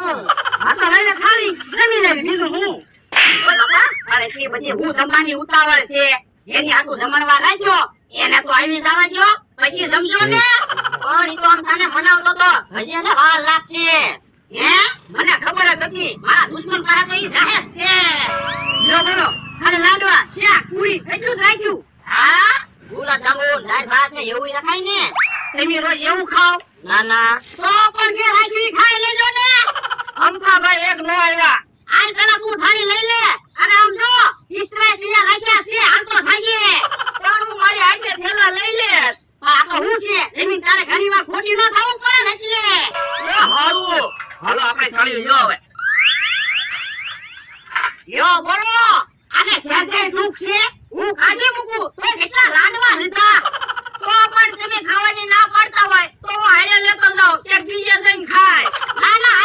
આ તો લઈને ખાલી જમી લેવી બીજું હું બાપા અરે કે બધી હું જમવાની ઉતાવળ છે જેની આટલું જમણવા રાખ્યો એને તો આવી જવા દો પછી સમજો ને પણ ઈ તો આમ તને મનાવતો તો હજી એને વાર લાગશે હે મને ખબર જ હતી મારા દુશ્મન પાસે તો ઈ જાહેર છે લો બોલો અરે લાડવા શાક પૂરી એટલું જ રાખ્યું હા ગુલાબ જાંબુ દાળ ભાત ને એવું રખાય ને તમે રોજ એવું ખાઓ ના ના તો પણ જે રાખ્યું ઈ ખાઈ લેજો ને અમથાભાઈ એક નો આવ્યા આજ પેલા તું થાળી લઈ લે અને આમ જો ઈસ્ત્રા દિયા રાખ્યા છે હાલ તો થાઈએ પણ હું મારી હાથે થેલા લઈ લે આ તો હું છે જમીન તારે ઘણી વાર ખોટી ન થાવું પડે ને એટલે એ હારું હાલો આપણે થાળી લ્યો હવે યો બોલો આને સહેજે દુખ છે હું ખાધી મૂકું તો કેટલા લાડવા લીધા તો પણ તમે ખાવાની ના પાડતા હોય તો હું હારે લેતો જાઉં કે બીજે જઈને ખાય ના ના